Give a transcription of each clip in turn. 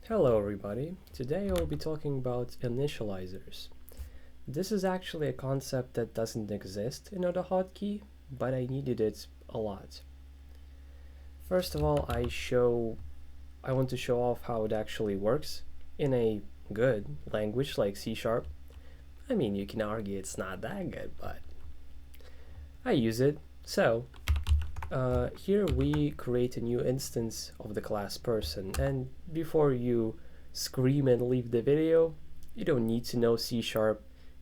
Hello everybody, today I will be talking about initializers. This is actually a concept that doesn't exist in AutoHotkey, but I needed it a lot. First of all, I want to show off how it actually works in a good language like C#. I mean, you can argue it's not that good, but I use it. So, here we create a new instance of the class person, and before you scream and leave the video, you don't need to know C#,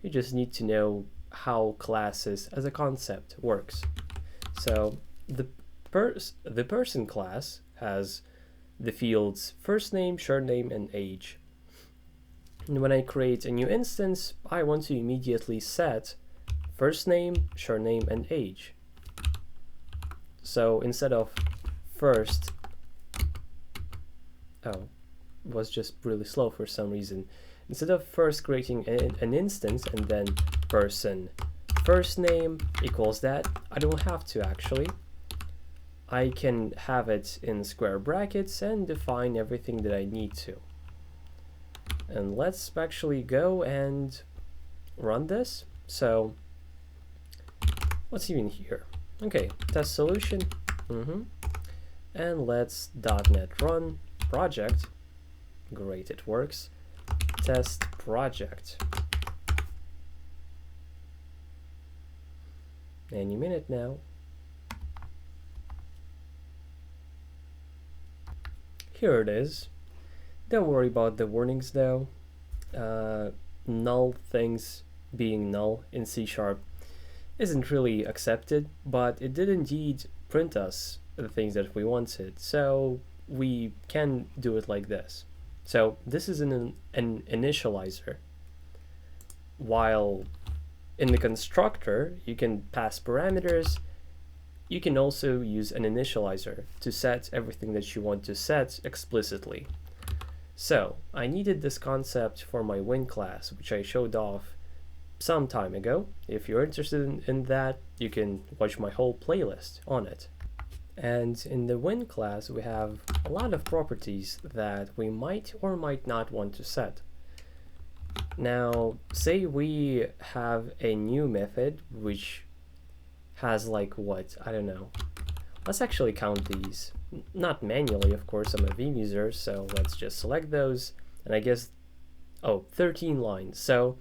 you just need to know how classes as a concept works. So the person class has the fields first name, surname, and age. And when I create a new instance, I want to immediately set first name, surname, and age. So instead of first, was just really slow for some reason. Instead of first creating an instance and then person first name equals that, I don't have to actually. I can have it in square brackets and define everything that I need to. And let's actually go and run this. So what's even here? Okay, test solution. And let's .NET run project. Great, it works. Test project. Any minute now. Here it is. Don't worry about the warnings though. Null things being null in C# isn't really accepted, but it did indeed print us the things that we wanted, so we can do it like this. So this is an initializer. While in the constructor you can pass parameters, you can also use an initializer to set everything that you want to set explicitly. So I needed this concept for my win class, which I showed off some time ago. If you're interested in that, you can watch my whole playlist on it. And in the win class, we have a lot of properties that we might or might not want to set. Now, say we have a new method which has like what? I don't know. Let's actually count these. Not manually, of course, I'm a Vim user, so let's just select those. And I guess, 13 lines. So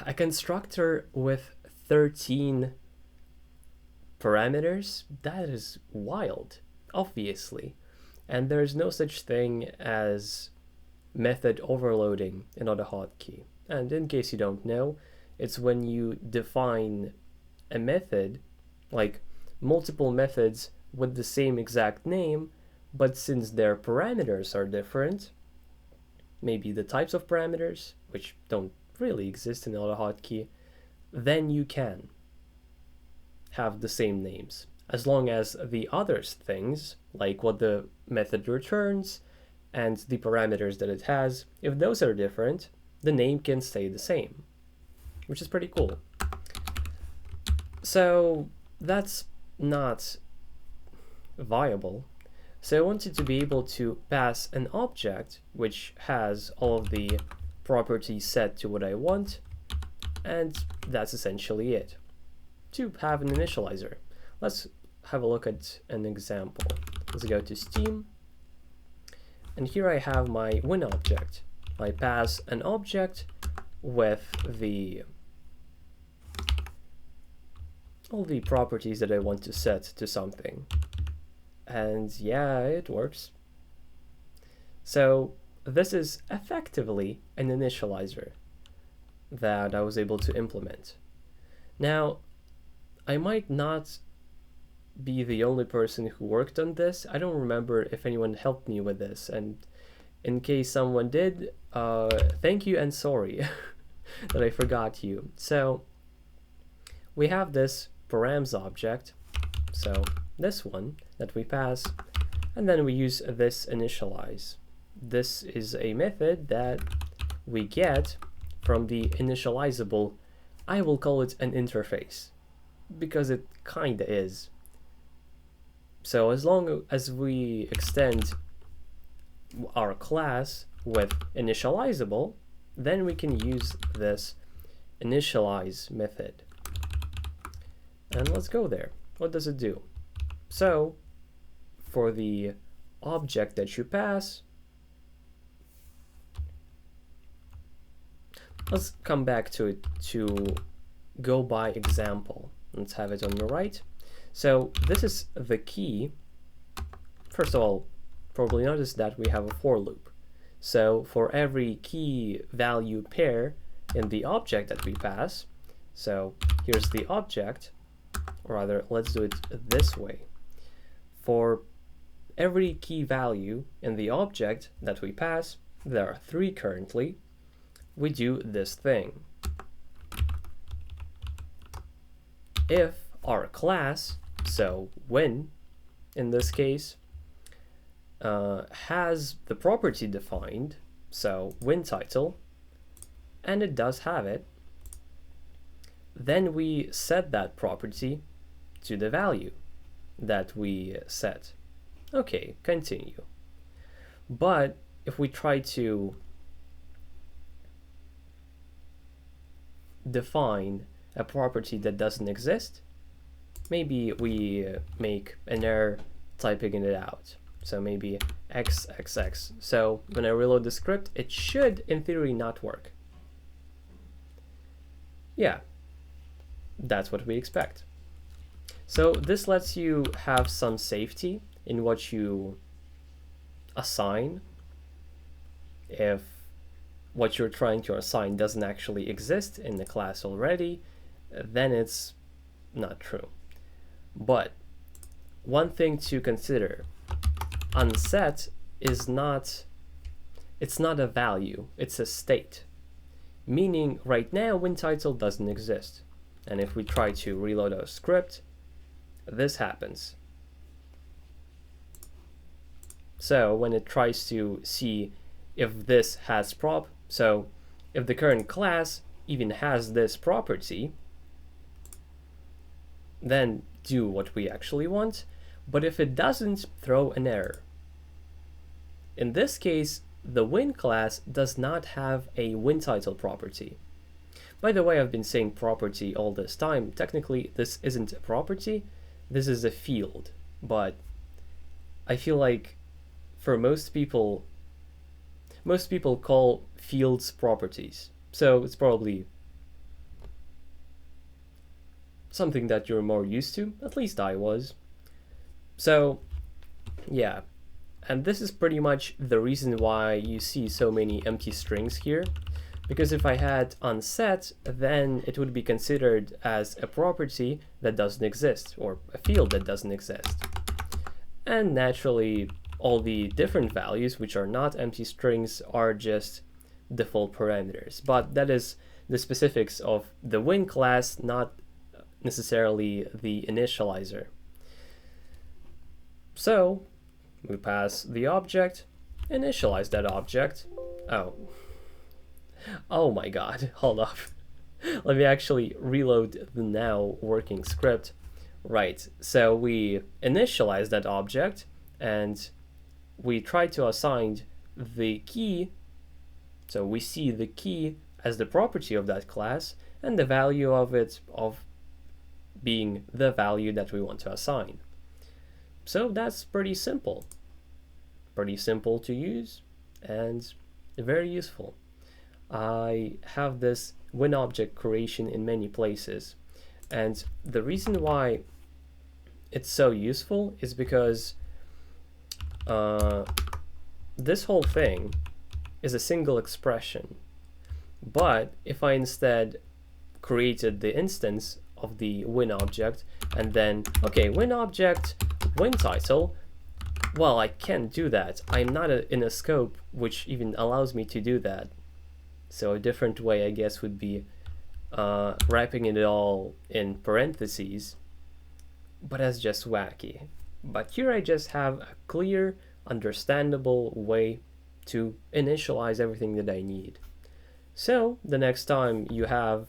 a constructor with 13 parameters, that is wild, obviously. And there's no such thing as method overloading in AutoHotkey. And in case you don't know, it's when you define a method, like multiple methods with the same exact name, but since their parameters are different, maybe the types of parameters, which don't really exist in AutoHotkey, then you can have the same names, as long as the other things, like what the method returns and the parameters that it has, if those are different, the name can stay the same, which is pretty cool. So that's not viable. So I wanted to be able to pass an object which has all of the properties set to what I want, and that's essentially it. To have an initializer, let's have a look at an example. Let's go to Steam, and here I have my win object. I pass an object with all the properties that I want to set to something. And yeah, it works. So this is effectively an initializer that I was able to implement. Now, I might not be the only person who worked on this. I don't remember if anyone helped me with this, and in case someone did, thank you and sorry that I forgot you. So we have this params object, so this one that we pass, and then we use this initialize. This is a method that we get from the initializable. I will call it an interface, because it kinda is. So as long as we extend our class with initializable, then we can use this initialize method. And let's go there. What does it do? So for the object that you pass, let's come back to it to go by example. Let's have it on the right. So this is the key. First of all, probably notice that we have a for loop. So for every key value pair in the object that we pass, so here's the object, or rather, let's do it this way. For every key value in the object that we pass, there are 3 currently, we do this thing. If our class, so when in this case, has the property defined, so when title, and it does have it, then we set that property to the value that we set. Okay, continue. But if we try to define a property that doesn't exist, maybe we make an error typing it out. So maybe xxx. So when I reload the script, it should, in theory, not work. Yeah, that's what we expect. So this lets you have some safety in what you assign. If what you're trying to assign doesn't actually exist in the class already, then it's not true. But one thing to consider, unset is not, it's not a value, it's a state. Meaning right now when title doesn't exist. And if we try to reload our script, this happens. So when it tries to see if this has so if the current class even has this property, then do what we actually want. But if it doesn't, throw an error. In this case, the when class does not have a when title property. By the way, I've been saying property all this time. Technically, this isn't a property, this is a field. But I feel like for most people call fields properties. So it's probably something that you're more used to, at least I was. So yeah, and this is pretty much the reason why you see so many empty strings here, because if I had unset, then it would be considered as a property that doesn't exist, or a field that doesn't exist. And naturally, all the different values, which are not empty strings, are just default parameters. But that is the specifics of the when class, not necessarily the initializer. So we pass the object, initialize that object. Oh my god, hold up. Let me actually reload the now working script. Right, so we initialize that object and we try to assign the key. So we see the key as the property of that class and the value of it being the value that we want to assign. So that's pretty simple to use and very useful. I have this when object creation in many places, and the reason why it's so useful is because this whole thing is a single expression. But if I instead created the instance of the when object and then, okay, when object, when title, well, I can't do that. I'm not in a scope which even allows me to do that. So a different way, I guess, would be wrapping it all in parentheses, but that's just wacky. But here I just have a clear, understandable way to initialize everything that I need. So the next time you have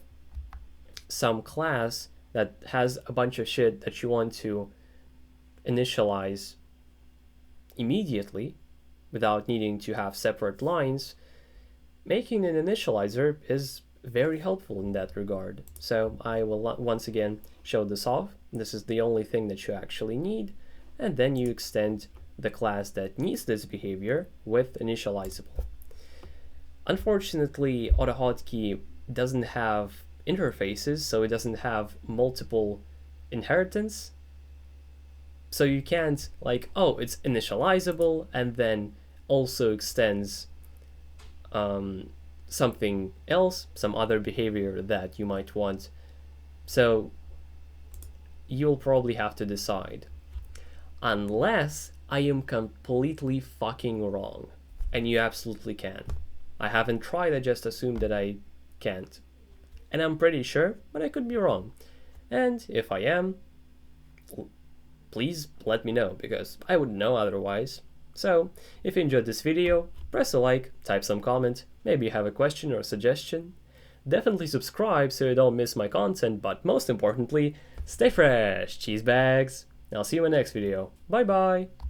some class that has a bunch of shit that you want to initialize immediately, without needing to have separate lines, making an initializer is very helpful in that regard. So I will once again show this off. This is the only thing that you actually need, and then you extend the class that needs this behavior with initializable. Unfortunately, AutoHotkey doesn't have interfaces, so it doesn't have multiple inheritance. So you can't like, oh, it's initializable and then also extends something else, some other behavior that you might want. So you'll probably have to decide. Unless I am completely fucking wrong, and you absolutely can. I haven't tried, I just assumed that I can't. And I'm pretty sure, but I could be wrong. And if I am, please let me know, because I wouldn't know otherwise. So, if you enjoyed this video, press a like, type some comment, maybe you have a question or a suggestion. Definitely subscribe so you don't miss my content, but most importantly, stay fresh, cheese bags. I'll see you in the next video. Bye bye!